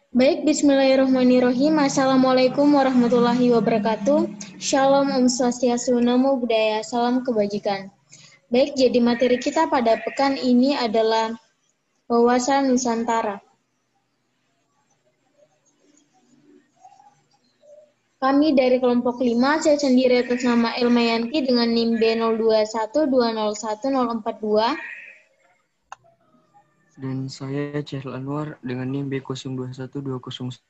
Baik, bismillahirrahmanirrahim. Assalamualaikum warahmatullahi wabarakatuh. Shalom, Om Swastiastu, Namo Buddhaya, salam kebajikan. Baik, jadi materi kita pada pekan ini adalah wawasan Nusantara. Kami dari kelompok 5, saya sendiri atas nama Elmayanti dengan NIM B0212011042. Dan saya Chairul Anwar dengan NIM B0212011056.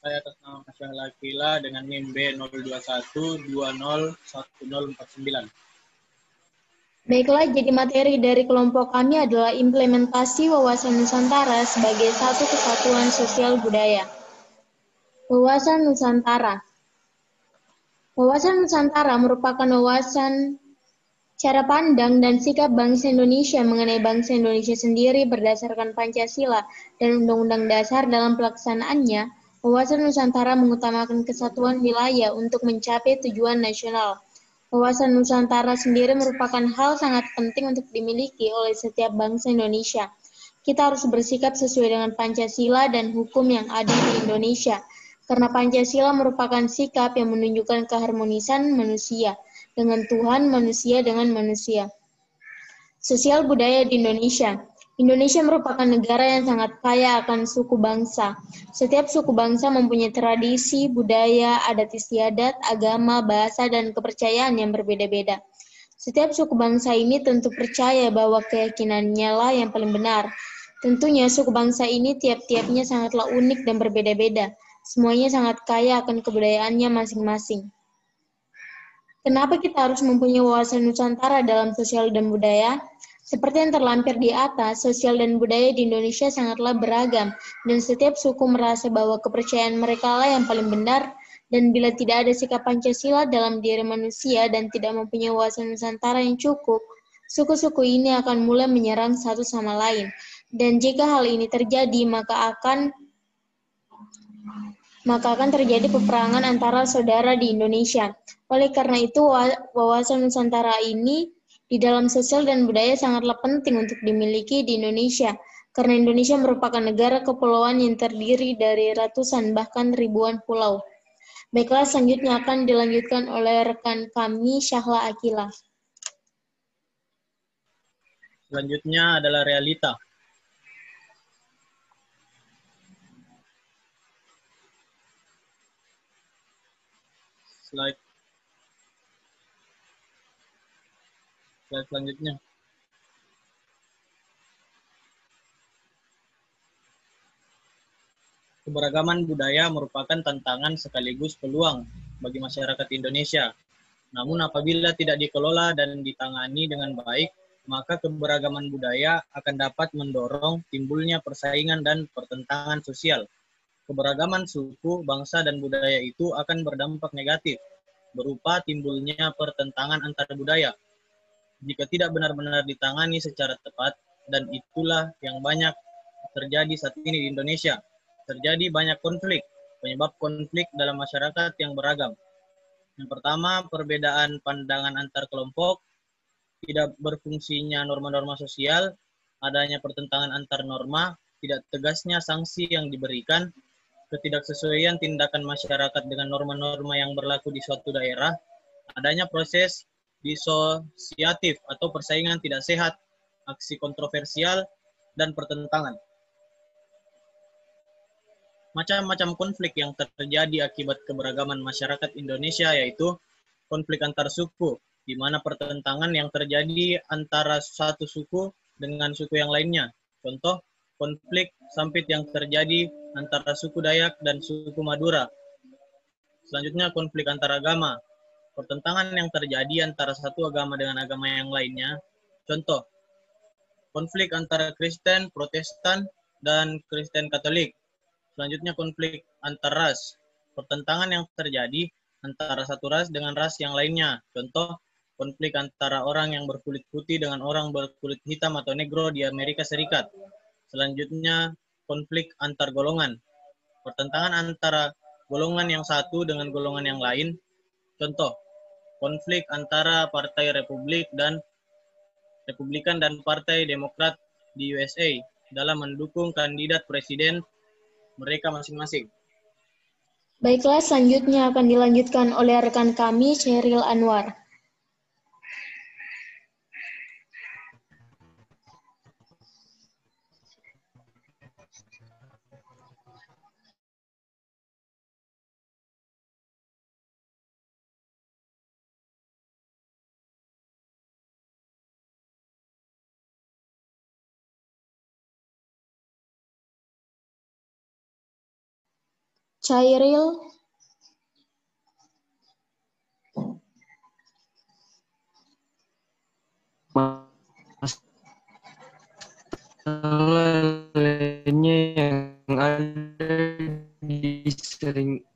Saya atas nama Masyaallah Akila dengan NIM B021201049. Baiklah, jadi materi dari kelompok kami adalah implementasi wawasan Nusantara sebagai satu kesatuan sosial budaya. Wawasan Nusantara. Wawasan Nusantara merupakan wawasan cara pandang dan sikap bangsa Indonesia mengenai bangsa Indonesia sendiri berdasarkan Pancasila dan Undang-Undang Dasar. Dalam pelaksanaannya, wawasan Nusantara mengutamakan kesatuan wilayah untuk mencapai tujuan nasional. Wawasan Nusantara sendiri merupakan hal sangat penting untuk dimiliki oleh setiap bangsa Indonesia. Kita harus bersikap sesuai dengan Pancasila dan hukum yang ada di Indonesia, karena Pancasila merupakan sikap yang menunjukkan keharmonisan manusia dengan Tuhan, manusia dengan manusia. Sosial budaya di Indonesia. Indonesia merupakan negara yang sangat kaya akan suku bangsa. Setiap suku bangsa mempunyai tradisi, budaya, adat istiadat, agama, bahasa, dan kepercayaan yang berbeda-beda. Setiap suku bangsa ini tentu percaya bahwa keyakinannya lah yang paling benar. Tentunya suku bangsa ini tiap-tiapnya sangatlah unik dan berbeda-beda. Semuanya sangat kaya akan kebudayaannya masing-masing. Kenapa kita harus mempunyai wawasan Nusantara dalam sosial dan budaya? Seperti yang terlampir di atas, sosial dan budaya di Indonesia sangatlah beragam, dan setiap suku merasa bahwa kepercayaan mereka lah yang paling benar, dan bila tidak ada sikap Pancasila dalam diri manusia dan tidak mempunyai wawasan Nusantara yang cukup, suku-suku ini akan mulai menyerang satu sama lain. Dan jika hal ini terjadi, maka akan terjadi peperangan antara saudara di Indonesia. Oleh karena itu, wawasan Nusantara ini di dalam sosial dan budaya sangatlah penting untuk dimiliki di Indonesia, karena Indonesia merupakan negara kepulauan yang terdiri dari ratusan bahkan ribuan pulau. Baiklah, selanjutnya akan dilanjutkan oleh rekan kami, Syahla Akila. Selanjutnya adalah realita. Slide selanjutnya. Keberagaman budaya merupakan tantangan sekaligus peluang bagi masyarakat Indonesia. Namun apabila tidak dikelola dan ditangani dengan baik, maka keberagaman budaya akan dapat mendorong timbulnya persaingan dan pertentangan sosial. Keberagaman suku, bangsa, dan budaya itu akan berdampak negatif, berupa timbulnya pertentangan antar budaya. Jika tidak benar-benar ditangani secara tepat, dan itulah yang banyak terjadi saat ini di Indonesia. Terjadi banyak konflik, penyebab konflik dalam masyarakat yang beragam. Yang pertama, perbedaan pandangan antar kelompok, tidak berfungsinya norma-norma sosial, adanya pertentangan antar norma, tidak tegasnya sanksi yang diberikan, ketidaksesuaian tindakan masyarakat dengan norma-norma yang berlaku di suatu daerah, adanya proses disosiatif atau persaingan tidak sehat, aksi kontroversial, dan pertentangan. Macam-macam konflik yang terjadi akibat keberagaman masyarakat Indonesia yaitu konflik antar suku, di mana pertentangan yang terjadi antara satu suku dengan suku yang lainnya. Contoh, konflik sampit yang terjadi antara suku Dayak dan suku Madura. Selanjutnya, konflik antar agama. Pertentangan yang terjadi antara satu agama dengan agama yang lainnya. Contoh, konflik antara Kristen, Protestan, dan Kristen Katolik. Selanjutnya, konflik antar ras. Pertentangan yang terjadi antara satu ras dengan ras yang lainnya. Contoh, konflik antara orang yang berkulit putih dengan orang berkulit hitam atau negro di Amerika Serikat. Selanjutnya, konflik antar golongan. Pertentangan antara golongan yang satu dengan golongan yang lain. Contoh, konflik antara Partai Republikan dan Partai Demokrat di USA. dalam mendukung kandidat presiden mereka masing-masing. Baiklah, selanjutnya akan dilanjutkan oleh rekan kami, Sheryl Anwar. Chairil. Masalahnya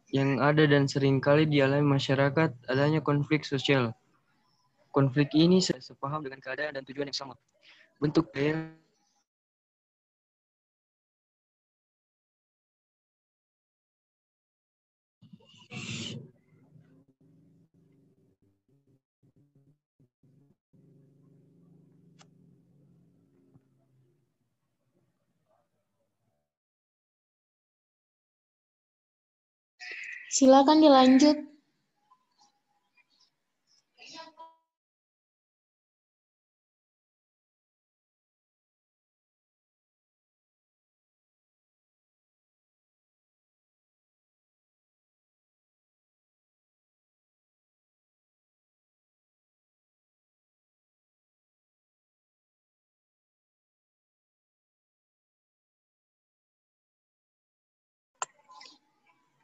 yang ada dan seringkali dialami masyarakat adanya konflik sosial. Konflik ini sepaham dengan keadaan dan tujuan yang sama. Bentuk daya Silakan dilanjut.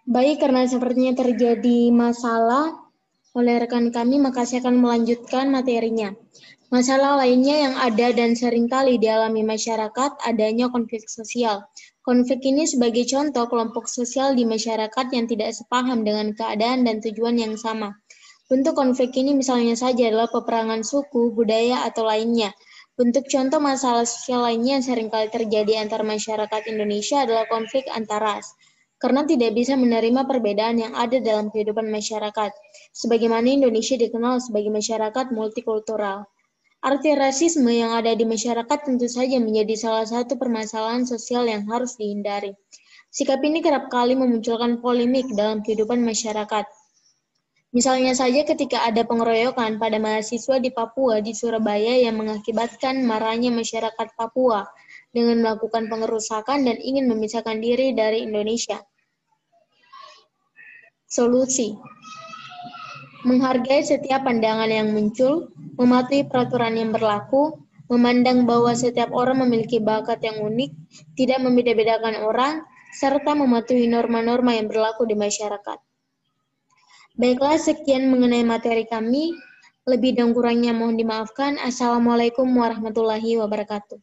Baik, karena sepertinya terjadi masalah oleh rekan kami, maka saya akan melanjutkan materinya. Masalah lainnya yang ada dan seringkali dialami masyarakat adanya konflik sosial. Konflik ini sebagai contoh kelompok sosial di masyarakat yang tidak sepaham dengan keadaan dan tujuan yang sama. Bentuk konflik ini misalnya saja adalah peperangan suku, budaya, atau lainnya. Bentuk contoh masalah sosial lainnya yang seringkali terjadi antara masyarakat Indonesia adalah konflik antar ras. Karena tidak bisa menerima perbedaan yang ada dalam kehidupan masyarakat, sebagaimana Indonesia dikenal sebagai masyarakat multikultural. Arti rasisme yang ada di masyarakat tentu saja menjadi salah satu permasalahan sosial yang harus dihindari. Sikap ini kerap kali memunculkan polemik dalam kehidupan masyarakat. Misalnya saja ketika ada pengeroyokan pada mahasiswa di Papua di Surabaya yang mengakibatkan marahnya masyarakat Papua dengan melakukan pengerusakan dan ingin memisahkan diri dari Indonesia. Solusi: menghargai setiap pandangan yang muncul, mematuhi peraturan yang berlaku, memandang bahwa setiap orang memiliki bakat yang unik, tidak membeda-bedakan orang, serta mematuhi norma-norma yang berlaku di masyarakat. Baiklah, sekian mengenai materi kami. Lebih dan kurangnya mohon dimaafkan. Assalamualaikum warahmatullahi wabarakatuh.